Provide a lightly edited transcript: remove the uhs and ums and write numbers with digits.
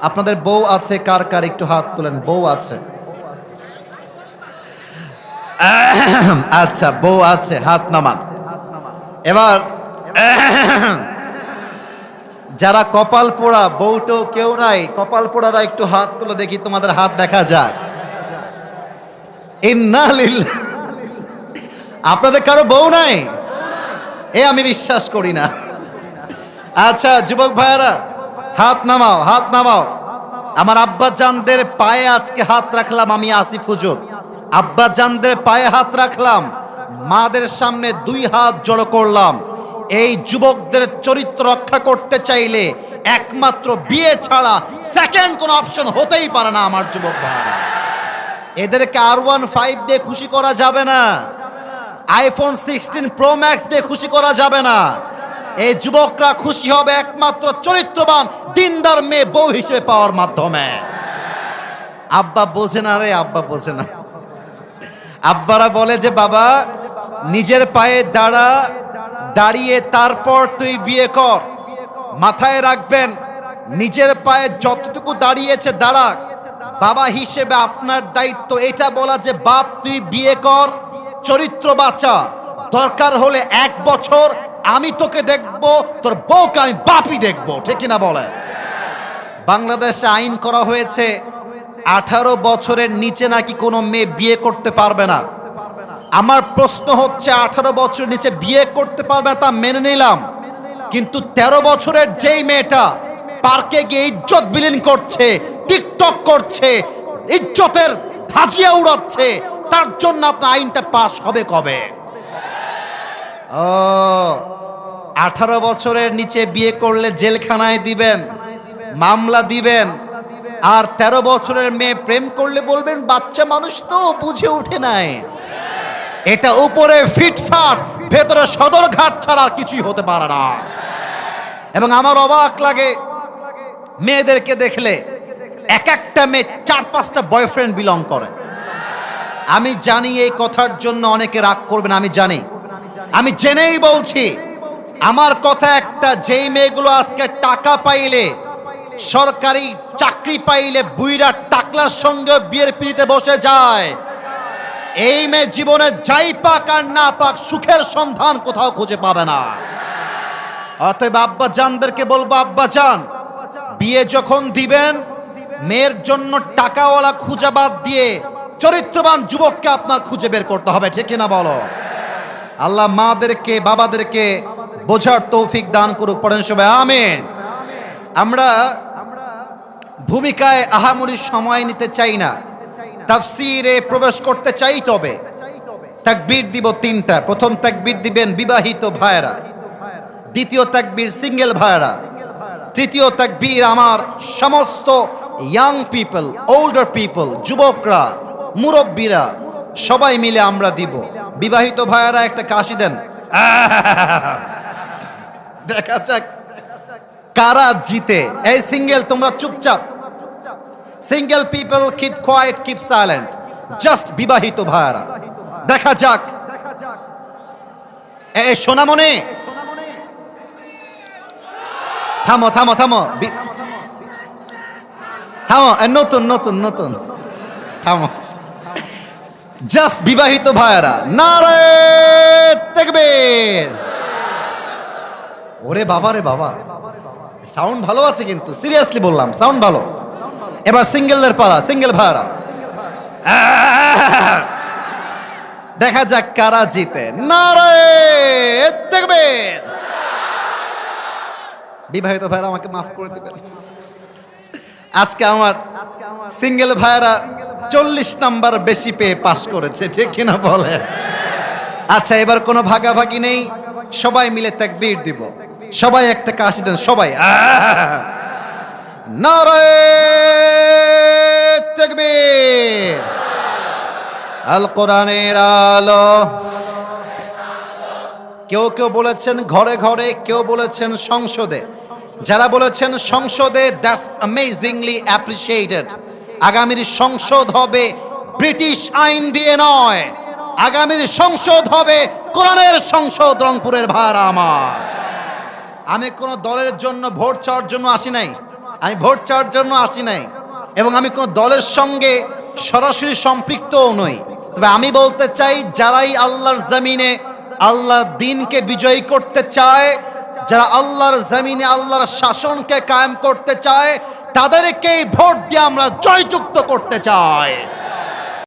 আপনাদের বউ আছে কার কার একটু হাত তোলেন, বউ আছে? আচ্ছা, বউ আছে, হাত নামান। এবার যারা কপাল পোড়া, বউটো কেউ নাই, কপাল পোড়ারা একটু হাত তুলে দেখি, তোমাদের হাত দেখা যাক। ইন্নালিল্লাহ। আপনাদের কারো বউ নাই? আমি বিশ্বাস করি না। আচ্ছা যুবক ভাইয়ারা, হাত নামাও, হাত নামাও। আমার আব্বা জানদের পায়ে আজকে হাত রাখলাম, আমি আসিফ হুজুর। আব্বা জানদের পায়ে হাত রাখলাম, মাদের সামনে দুই হাত জড়ো করলাম। এই যুবকদের চরিত্র রক্ষা করতে চাইলে একমাত্র বিয়ে ছাড়া সেকেন্ড কোন অপশন হতেই পারে না আমার যুবক ভাইরা। এদেরকে R15 দিয়ে খুশি করা যাবে না, আইফোন 16 প্রো ম্যাক্স দিয়ে খুশি করা যাবে না। এই যুবকরা খুশি হবে একমাত্র চরিত্রবান দিনদার মেয়ে বউ হিসেবে পাওয়ার মাধ্যমে। আব্বা বোঝে না রে, আব্বা বোঝে না। আব্বারা বলে যে বাবা নিজের পায়ে দাঁড়া, দাঁড়িয়ে তারপর তুই বিয়ে কর। মাথায় রাখবেন, নিজের পায়ে যতটুকু দাঁড়িয়েছে দাঁড়াক। বাবা হিসেবে আপনার দায়িত্ব এটা বলা যে বাপ তুই বিয়ে কর, চরিত্র বাঁচা, দরকার হলে 1 বছর আমি তোকে দেখব, তোর বউকে আমি বাপই দেখব, ঠিক না বলে? বাংলাদেশে আইন করা হয়েছে 18 বছরের নিচে নাকি কোনো মেয়ে বিয়ে করতে পারবে না। আমার প্রশ্ন হচ্ছে 18 বছরের নিচে বিয়ে করতে পারবে তা মেনে নিলাম, কিন্তু 13 বছরের যেই মেয়েটা পার্কে গিয়ে ইজ্জত বিলীন করছে, টিকটক করছে, ইজ্জতের ধাজিয়া উড়াচ্ছে, তার জন্য আপনার আইনটা পাস হবে কবে? 18 বছরের নিচে বিয়ে করলে জেলখানায় দিবেন, মামলা দিবেন। আর 13 বছরের মেয়ে প্রেম করলে বলবেন বাচ্চা মানুষ তো বুঝে উঠে নাই। এটা উপরে ফিটফাট, ভেতরে সদরঘাট ছাড়া আর কিছুই হতে পারে না। এবং আমার অবাক লাগে মেয়েদেরকে দেখলে, এক একটা মেয়ে 4-5টা বয়ফ্রেন্ড বিলং করে। আমি জানি এই কথার জন্য অনেকে রাগ করবেন, আমি জানি, আমি জেনেই বলছি। আমার কথা একটা, যেই মেয়েগুলো আজকে টাকা পাইলে, সরকারি চাকরি পাইলে বুইরা টাকলার সঙ্গে বিয়ের পিড়িতে বসে যায়, এই মেয়ে জীবনে যাই পাক আর না পাক সুখের সন্ধান কোথাও খুঁজে পাবে না। অতএব আব্বা জানদেরকে বলবো, আব্বা জান বিয়ে যখন দিবেন, মেয়ের জন্য টাকাওয়ালা খুঁজে বাদ দিয়ে চরিত্রবান যুবককে আপনার খুঁজে বের করতে হবে, ঠিক না বলো? আল্লাহ মাদেরকে বাবাদেরকে বোঝার তৌফিক দান করুক, পড়েন সবাই আমিন। আমরা ভূমিকায় আহামরি সময় নিতে চাই না, তাফসীরে প্রবেশ করতে চাই। তবে তাকবীর দিব 3টা। প্রথম তাকবীর দিবেন বিবাহিত ভাইরা, দ্বিতীয় তাকবীর সিঙ্গেল ভাইরা, তৃতীয় তাকবীর আমার সমস্ত ইয়াং পিপল, ওল্ডার পিপল, যুবকরা, মুরব্বীরা সবাই মিলে আমরা দিব। বিবাহিত ভাইরা একটা কাশি দেন, দেখা যাক কারা জিতে। এই সিঙ্গেল তোমরা চুপচাপ, single people keep quiet, keep silent, just বিবাহিত ভাইরা, দেখা যাক। এই সোনামণি থামো থামো থামো থামো, নতুন নতুন নতুন থামো, জাস্ট বিবাহিত ভাইরা, নারে তাকবীর। ওরে বাবা রে বাবা, সাউন্ড ভালো আছে কিন্তু, সিরিয়াসলি বললাম সাউন্ড ভালো। এবার সিঙ্গেলদের পালা, সিঙ্গেল ভাইরা, দেখা যাক কারা জিতে। নারে তাকবীর। বিবাহিত ভাইরা আমাকে মাফ করে দিবেন, আজকে আমার সিঙ্গেল ভাইরা 40 নাম্বার বেশি পেয়ে পাশ করেছে, ঠিক কিনা বলে? আচ্ছা এবার কোনো ভাগাভাগি নেই, সবাই মিলে তাকবীর দিব। সবাই একটা কাশি দেন সবাই, নারে তাকবীর। আল কোরআনের আলো। কেউ কেউ বলেছেন ঘরে ঘরে, কেউ বলেছেন সংসদে। যারা বলেছেন সংসদে, দ্যাটস অ্যামেজিংলি অ্যাপ্রিশিয়েটেড। আগামীর সংসদ হবে ব্রিটিশ আইন দিয়ে নয়, আগামীর সংসদ হবে কোরআনের সংসদ। রংপুরের ভাইরা আমার, আমি কোন দলের জন্য ভোট চাওয়ার জন্য আসি নাই, আমি ভোট চাওয়ার জন্য আসি নাই, এবং আমি কোনো দলের সঙ্গে সরাসরি সম্পৃক্তও নই। তবে আমি বলতে চাই, যারাই আল্লাহর জমিনে আল্লাহর দিনকে বিজয়ী করতে চায়, যারা আল্লাহর জমিনে আল্লাহর শাসনকে কায়েম করতে চায়, তাদেরকেই ভোট দিয়ে আমরা জয়যুক্ত করতে চাই।